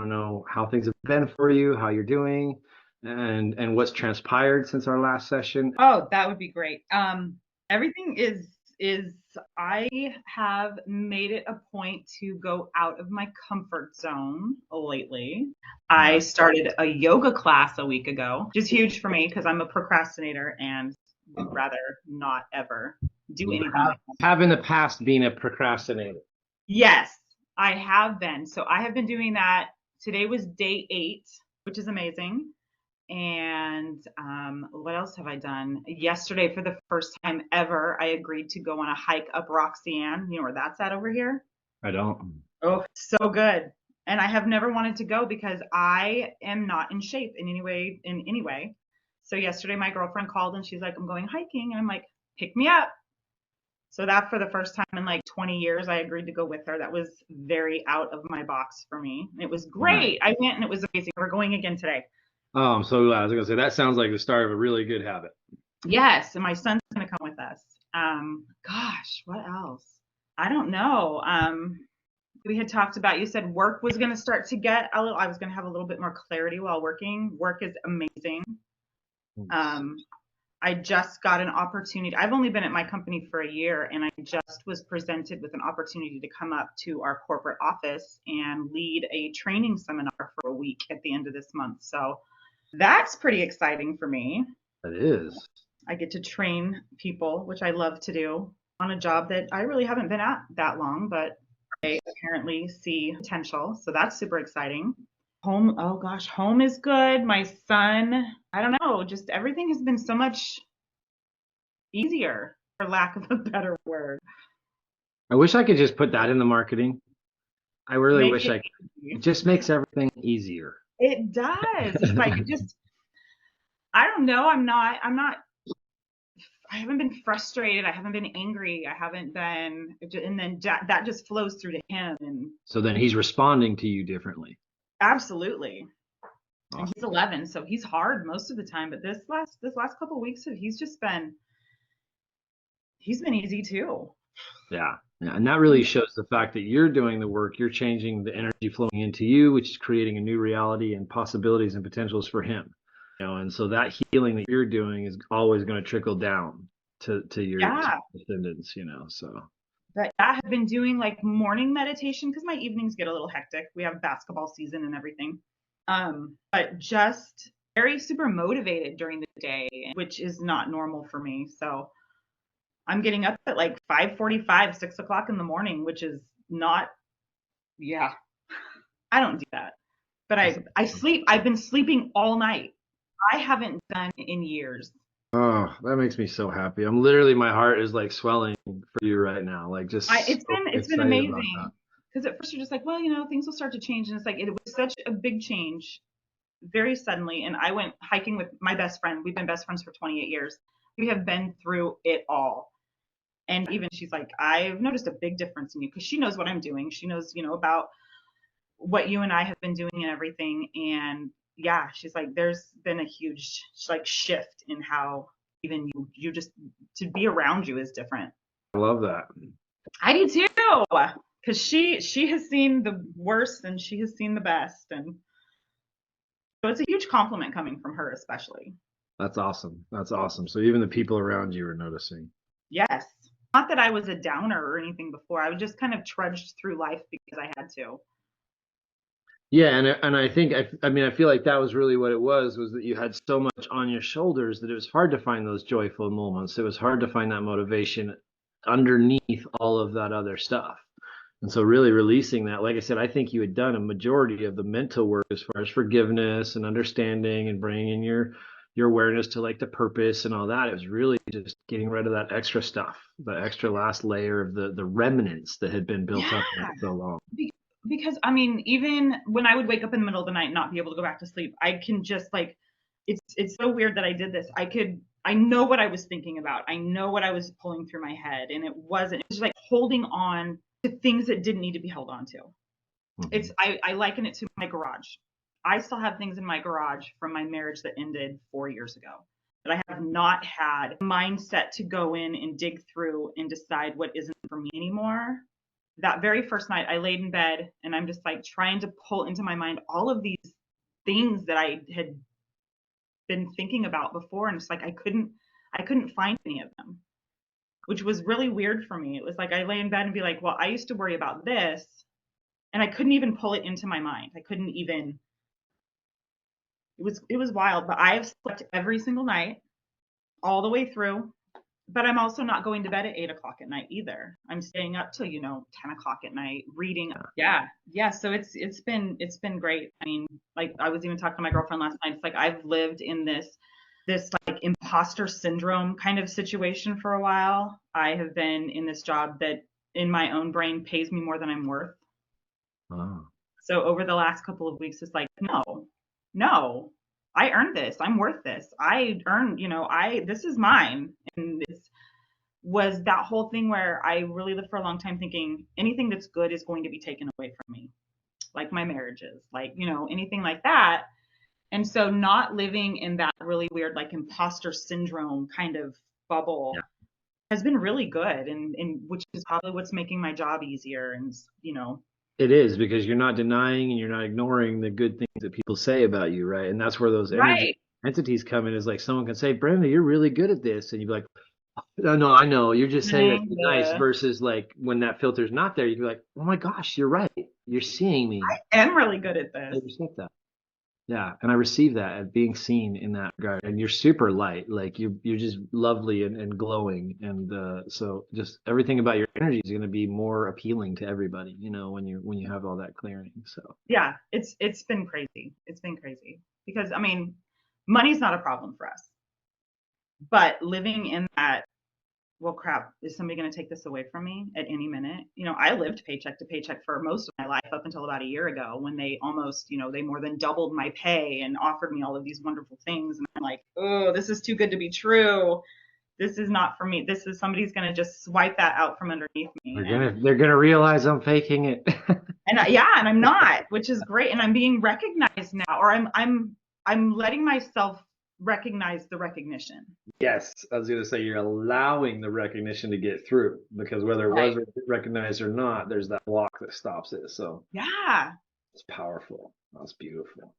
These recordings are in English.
to know how things have been for you, how you're doing, and what's transpired since our last session. Oh, that would be great. Everything is I have made it a point to go out of my comfort zone lately. I started a yoga class a week ago, which is huge for me because I'm a procrastinator and would rather not ever do You anything. have in the past been a procrastinator. Yes, I have been. So I have been doing that. Today was day 8, which is amazing. And what else have I done? Yesterday, for the first time ever, I agreed to go on a hike up Roxanne. You know where that's at over here? I don't. Oh, so good. And I have never wanted to go because I am not in shape in any way, So yesterday my girlfriend called and she's like, I'm going hiking. And I'm like, pick me up. So that, for the first time in like 20 years, I agreed to go with her. That was very out of my box for me. It was Nice. great. I went and it was amazing. We're going again today. Oh, I'm so glad. I was gonna say that sounds like the start of a really good habit. Yes, and my son's gonna come with us. Gosh, what else? I don't know. We had talked about, you said work was gonna start to get a little, I was gonna have a little bit more clarity while working. Work is amazing. Um, I just got an opportunity. I've only been at my company for a year, and I just was presented with an opportunity to come up to our corporate office and lead a training seminar for a week at the end of this month. So that's pretty exciting for me. It is. I get to train people, which I love to do, on a job that I really haven't been at that long, but they apparently see potential. So that's super exciting. Home, oh gosh, home is good. My son, I don't know, just everything has been so much easier, for lack of a better word. I wish I could just put that in the marketing. I really Make wish it I could. It easy. just makes everything easier. It does. It's like, just, I don't know. I haven't been frustrated. I haven't been angry. I haven't been, and then that just flows through to him. And So then he's responding to you differently. absolutely. And he's Awesome. 11, so he's hard most of the time. But this last couple of weeks, he's been easy too. Yeah. Yeah. And that really shows the fact that you're doing the work, you're changing the energy flowing into you, which is creating a new reality and possibilities and potentials for him. And so that healing that you're doing is always going to trickle down to your Yeah, descendants, so but I have been doing like morning meditation because my evenings get a little hectic. We have basketball season and everything. But just very super motivated during the day, which is not normal for me. So I'm getting up at like 5:45, 6 o'clock in the morning, which is not, yeah, I don't do that. But that's I sleep. I've been sleeping all night. I haven't done in years. oh, that makes me so happy. I'm literally my heart is like swelling for you right now. Like I just it's so been it's been excited about that. amazing because at first you're just like, well, things will start to change, and it's like it was such a big change very suddenly. And I went hiking with my best friend. We've been best friends for 28 years. We have been through it all. And even she's like, I've noticed a big difference in you because she knows what I'm doing. She knows, about what you and I have been doing and everything. And yeah, she's like, there's been a huge like shift in how even you just to be around you is different. I love that. I do too, because she has seen the worst and she has seen the best, and so it's a huge compliment coming from her, especially. That's awesome. That's awesome. So even the people around you are noticing. Yes, not that I was a downer or anything before. I was just kind of trudged through life because I had to. Yeah, and I think I mean I feel like that was really what it was that you had so much on your shoulders that it was hard to find those joyful moments. It was hard to find that motivation underneath all of that other stuff. And so really releasing that, like I said, I think you had done a majority of the mental work as far as forgiveness and understanding and bringing your awareness to like the purpose and all that. It was really just getting rid of that extra stuff, the extra last layer of the remnants that had been built Yeah, up for so long. because I mean, even when I would wake up in the middle of the night and not be able to go back to sleep, I can just like, it's so weird that I did this. I know what I was thinking about. I know what I was pulling through my head, and it was like holding on to things that didn't need to be held on to. Mm-hmm. I liken it to my garage. I still have things in my garage from my marriage that ended 4 years ago that I have not had mindset to go in and dig through and decide what isn't for me anymore. that very first night I laid in bed and I'm just like trying to pull into my mind all of these things that I had been thinking about before, and it's like I couldn't find any of them, which was really weird for me. It was like I lay in bed and be like, well, I used to worry about this, and I couldn't even pull it into my mind. I couldn't even. It was wild, but I have slept every single night all the way through. But I'm also not going to bed at 8 o'clock at night either. I'm staying up till 10 o'clock at night reading. Yeah, yeah. So it's been great. I mean, like I was even talking to my girlfriend last night. It's like I've lived in this like imposter syndrome kind of situation for a while. I have been in this job that in my own brain pays me more than I'm worth. Wow. So over the last couple of weeks, it's like, no, no, I earned this. I'm worth this. I earned, this is mine. And it was that whole thing where I really lived for a long time thinking anything that's good is going to be taken away from me, like my marriages, like, anything like that. And so not living in that really weird, like imposter syndrome kind of Yeah. bubble has been really good. And which is probably what's making my job easier. And, It is because you're not denying and you're not ignoring the good things that people say about you, right? And that's where those energy right. entities come in. Is like someone can say, Brenda, you're really good at this, and you'd be like, no, no, I know. You're just saying that to be nice. I Versus like when that filter's not there, you'd be like, oh my gosh, you're right. You're seeing me. am really good at I this. respect that. Yeah, and I receive that at being seen in that regard. And you're super light, like you're just lovely and glowing, and so just everything about your energy is going to be more appealing to everybody, when you have all that clearing. So Yeah, it's been crazy. It's been crazy because I mean, money's not a problem for us, but living in that, well, crap, is somebody going to take this away from me at any minute? I lived paycheck to paycheck for most of my life up until about a year ago when they almost, they more than doubled my pay and offered me all of these wonderful things. And I'm like, oh, this is too good to be true. This is not for me. This is somebody's going to just swipe that out from underneath me. they're gonna realize I'm faking it. Yeah, and I'm not, which is great. And I'm being recognized now, or I'm letting myself recognize the recognition. Yes, I was gonna say you're allowing the recognition to get through because whether it Right. was recognized or not, there's that block that stops it. So Yeah. it's powerful. That's beautiful.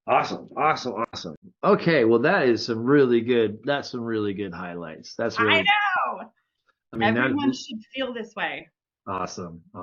Awesome, awesome, awesome. Okay, well that's some really good highlights. That's I really, know. I mean, that Everyone should feel this way. awesome.